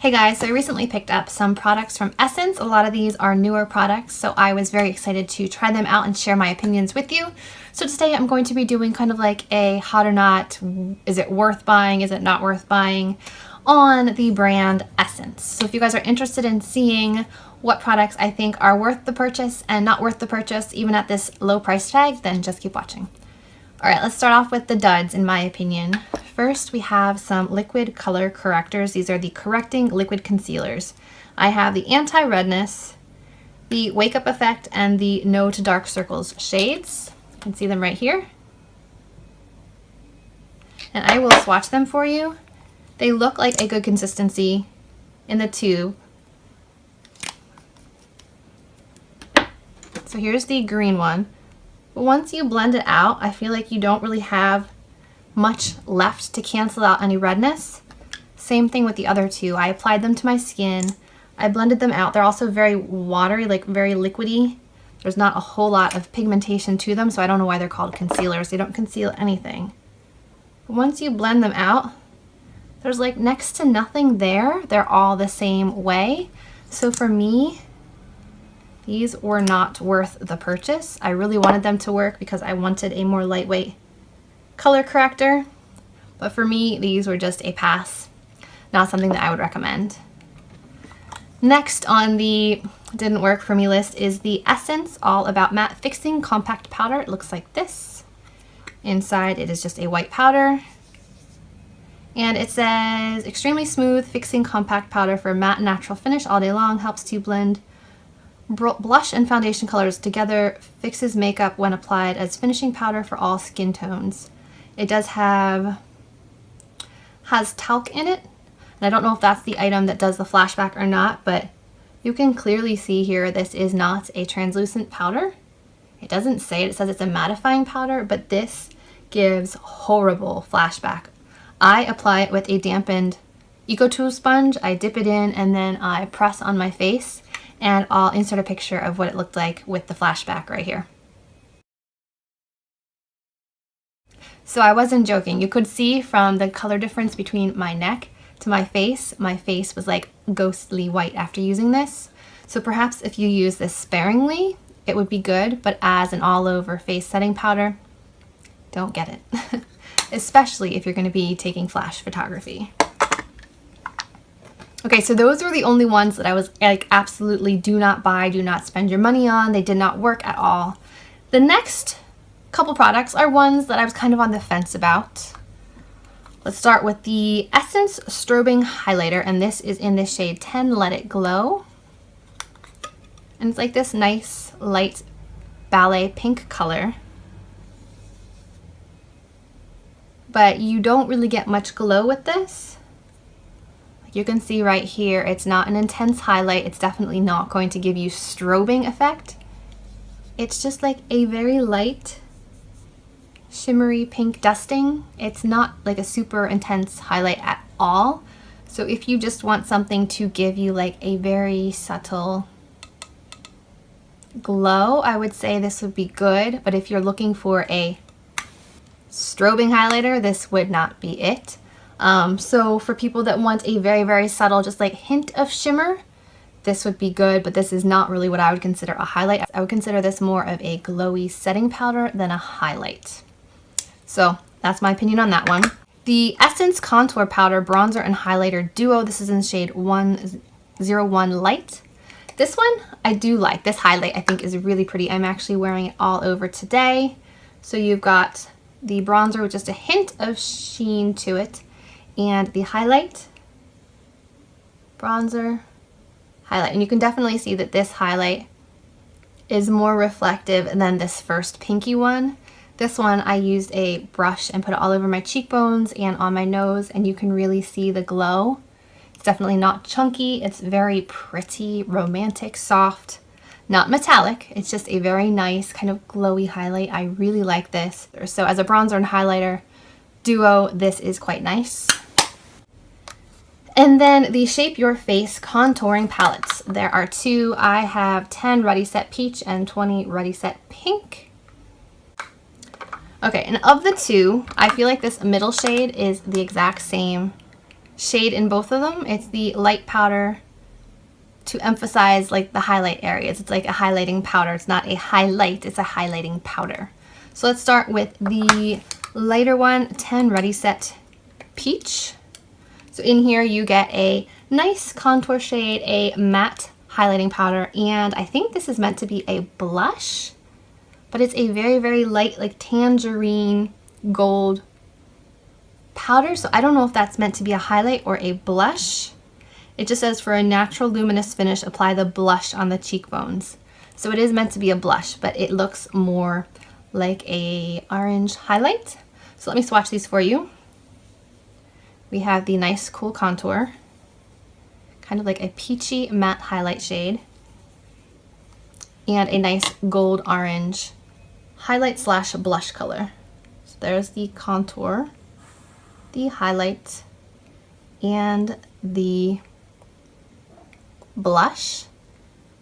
Hey guys, so I recently picked up some products from Essence. A lot of these are newer products, so I was very excited to try them out and share my opinions with you. So today I'm going to be doing kind of like a hot or not, is it worth buying, is it not worth buying, on the brand Essence. So if you guys are interested in seeing what products I think are worth the purchase and not worth the purchase, even at this low price tag, then just keep watching. All right, let's start off with the duds, in my opinion. First, we have some liquid color correctors. These are the correcting liquid concealers. I have the anti-redness, the wake up effect, and the no to dark circles shades. You can see them right here. And I will swatch them for you. They look like a good consistency in the tube. So here's the green one. But once you blend it out, I feel like you don't really have much left to cancel out any redness. Same thing with the other two. I applied them to my skin. I blended them out. They're also very watery, like very liquidy. There's not a whole lot of pigmentation to them, so I don't know why they're called concealers. They don't conceal anything. But once you blend them out, there's like next to nothing there. They're all the same way. So for me, these were not worth the purchase. I really wanted them to work because I wanted a more lightweight color corrector, but for me, these were just a pass. Not something that I would recommend. Next on the didn't work for me list is the Essence All About Matte Fixing Compact Powder. It looks like this. Inside it is just a white powder. And it says, extremely smooth fixing compact powder for matte natural finish all day long, helps to blend blush and foundation colors together, fixes makeup when applied as finishing powder for all skin tones. It does has talc in it, and I don't know if that's the item that does the flashback or not, but you can clearly see here this is not a translucent powder. It doesn't say it, it says it's a mattifying powder, but this gives horrible flashback. I apply it with a dampened EcoTool sponge. I dip it in and then I press on my face, and I'll insert a picture of what it looked like with the flashback right here. So I wasn't joking. You could see from the color difference between my neck to my face was like ghostly white after using this. So perhaps if you use this sparingly, it would be good, but as an all over face setting powder, don't get it. Especially if you're going to be taking flash photography. Okay, so those were the only ones that I was like, absolutely do not buy, do not spend your money on. They did not work at all. The next couple products are ones that I was kind of on the fence about. Let's start with the Essence Strobing Highlighter, and this is in the shade 10 Let It Glow. And it's like this nice light ballet pink color. But you don't really get much glow with this. You can see right here, it's not an intense highlight. It's definitely not going to give you strobing effect. It's just like a very light, shimmery pink dusting. It's not like a super intense highlight at all. So if you just want something to give you like a very subtle glow, I would say this would be good. But if you're looking for a strobing highlighter, this would not be it. So for people that want a very, very subtle, just like hint of shimmer, this would be good, but this is not really what I would consider a highlight. I would consider this more of a glowy setting powder than a highlight. So that's my opinion on that one. The Essence Contour Powder Bronzer and Highlighter Duo. This is in shade 101 Light. This one I do like. This highlight I think is really pretty. I'm actually wearing it all over today. So you've got the bronzer with just a hint of sheen to it, and the highlight, bronzer, highlight. And you can definitely see that this highlight is more reflective than this first pinky one. This one I used a brush and put it all over my cheekbones and on my nose, and you can really see the glow. It's definitely not chunky. It's very pretty, romantic, soft, not metallic. It's just a very nice kind of glowy highlight. I really like this. So as a bronzer and highlighter duo, this is quite nice. And then the Shape Your Face contouring palettes. There are two. I have 10 Ready Set Peach and 20 Ready Set Pink. Okay, and of the two, I feel like this middle shade is the exact same shade in both of them. It's the light powder to emphasize like the highlight areas. It's like a highlighting powder. It's not a highlight, it's a highlighting powder. So let's start with the lighter one, 10 Ready Set Peach. So in here you get a nice contour shade, a matte highlighting powder, and I think this is meant to be a blush, but it's a very, very light, like tangerine gold powder. So I don't know if that's meant to be a highlight or a blush. It just says for a natural luminous finish, apply the blush on the cheekbones. So it is meant to be a blush, but it looks more like a orange highlight. So let me swatch these for you. We have the nice cool contour, kind of like a peachy matte highlight shade, and a nice gold orange highlight slash blush color. So there's the contour, the highlight, and the blush.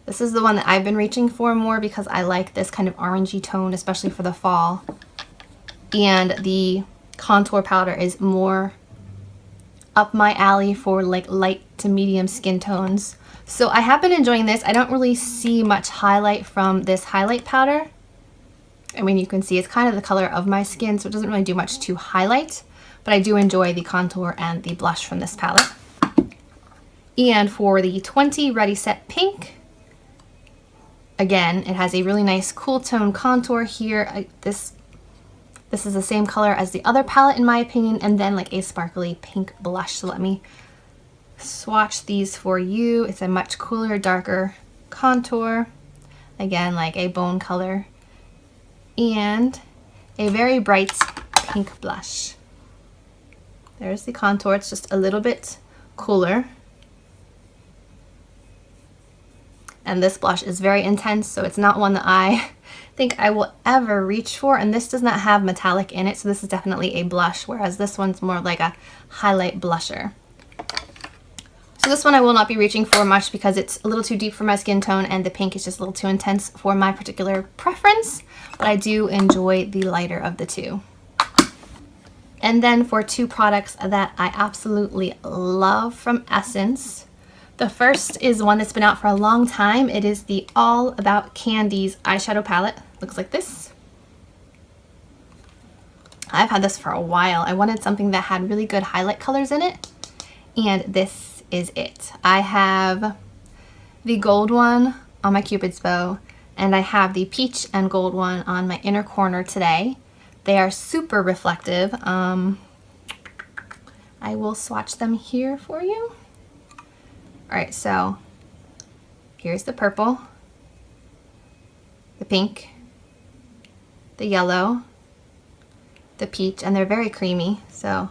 This is the one that I've been reaching for more because I like this kind of orangey tone, especially for the fall. And the contour powder is more up my alley for like light to medium skin tones. So I have been enjoying this. I don't really see much highlight from this highlight powder. I mean, you can see it's kind of the color of my skin, so it doesn't really do much to highlight, but I do enjoy the contour and the blush from this palette. And for the 20 Ready Set Pink, again, it has a really nice cool tone contour here. This is the same color as the other palette in my opinion, and then like a sparkly pink blush. So let me swatch these for you. It's a much cooler, darker contour. Again, like a bone color. And a very bright pink blush. There's the contour. It's just a little bit cooler. And this blush is very intense, so it's not one that I think I will ever reach for. And this does not have metallic in it, so this is definitely a blush, whereas this one's more like a highlight blusher. So this one I will not be reaching for much because it's a little too deep for my skin tone, and the pink is just a little too intense for my particular preference, but I do enjoy the lighter of the two. And then for two products that I absolutely love from Essence. The first is one that's been out for a long time. It is the All About Candies eyeshadow palette. Looks like this. I've had this for a while. I wanted something that had really good highlight colors in it, and this is it. I have the gold one on my Cupid's bow, and I have the peach and gold one on my inner corner today. They are super reflective. I will swatch them here for you. All right, so here's the purple, the pink, the yellow, the peach, and they're very creamy. So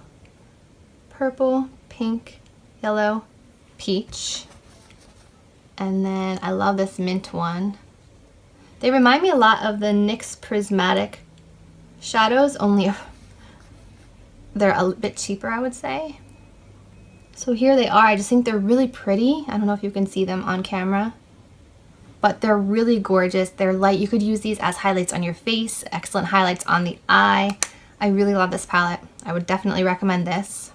purple, pink, yellow, peach. And then I love this mint one. They remind me a lot of the NYX Prismatic shadows, only they're a bit cheaper, I would say. So here they are. I just think they're really pretty. I don't know if you can see them on camera, but they're really gorgeous. They're light. You could use these as highlights on your face, excellent highlights on the eye. I really love this palette. I would definitely recommend this.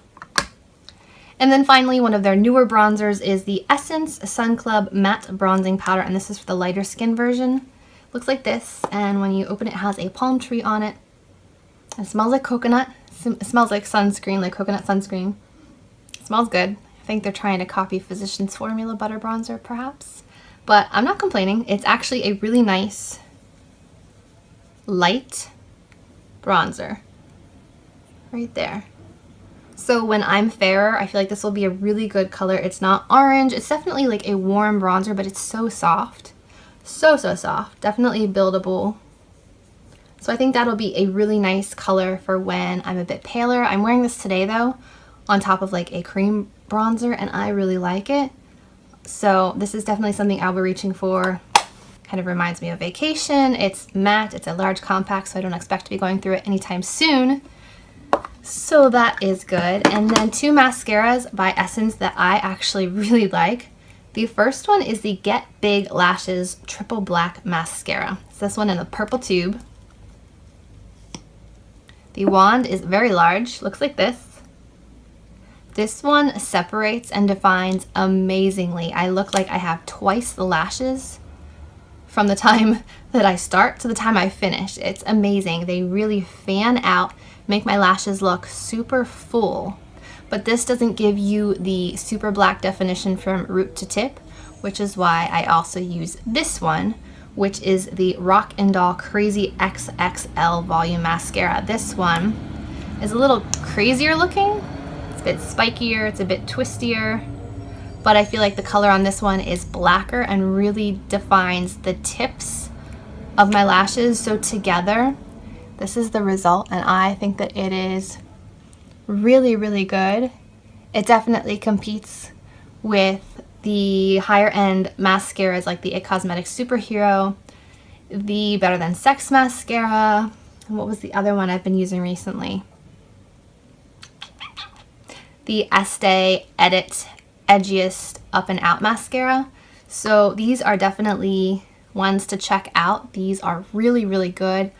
And then finally, one of their newer bronzers is the Essence Sun Club Matte Bronzing Powder, and this is for the lighter skin version. Looks like this, and when you open it, it has a palm tree on it. It smells like coconut. It smells like sunscreen, like coconut sunscreen. Smells good. I think they're trying to copy Physicians Formula butter bronzer perhaps, but I'm not complaining. It's actually a really nice light bronzer right there. So when I'm fairer, I feel like this will be a really good color. It's not orange. It's definitely like a warm bronzer, but it's so soft. So soft. Definitely buildable. So I think that'll be a really nice color for when I'm a bit paler. I'm wearing this today though, on top of like a cream bronzer, and I really like it. So this is definitely something I'll be reaching for. Kind of reminds me of vacation. It's matte, it's a large compact, so I don't expect to be going through it anytime soon. So that is good. And then two mascaras by Essence that I actually really like. The first one is the Get Big Lashes Triple Black Mascara. It's this one in the purple tube. The wand is very large, looks like this. This one separates and defines amazingly. I look like I have twice the lashes from the time that I start to the time I finish. It's amazing. They really fan out, make my lashes look super full. But this doesn't give you the super black definition from root to tip, which is why I also use this one, which is the Rock and Doll Crazy XXL Volume Mascara. This one is a little crazier looking. It's a bit spikier, it's a bit twistier, but I feel like the color on this one is blacker and really defines the tips of my lashes. So together, this is the result, and I think that it is really, really good. It definitely competes with the higher end mascaras like the It Cosmetics Superhero, the Better Than Sex mascara, and what was the other one I've been using recently? The Estee Edit Edgiest Up and Out mascara. So these are definitely ones to check out. These are really, really good.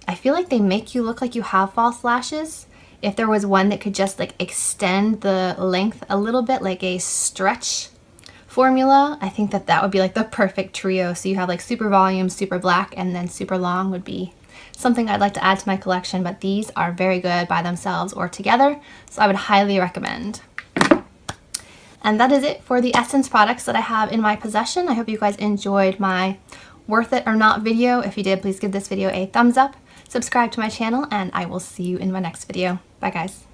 I feel like they make you look like you have false lashes. If there was one that could just like extend the length a little bit, like a stretch formula, I think that that would be like the perfect trio. So you have like super volume, super black, and then super long would be something I'd like to add to my collection, but these are very good by themselves or together, so I would highly recommend. And that is it for the Essence products that I have in my possession. I hope you guys enjoyed my worth it or not video. If you did, please give this video a thumbs up, subscribe to my channel, and I will see you in my next video. Bye guys.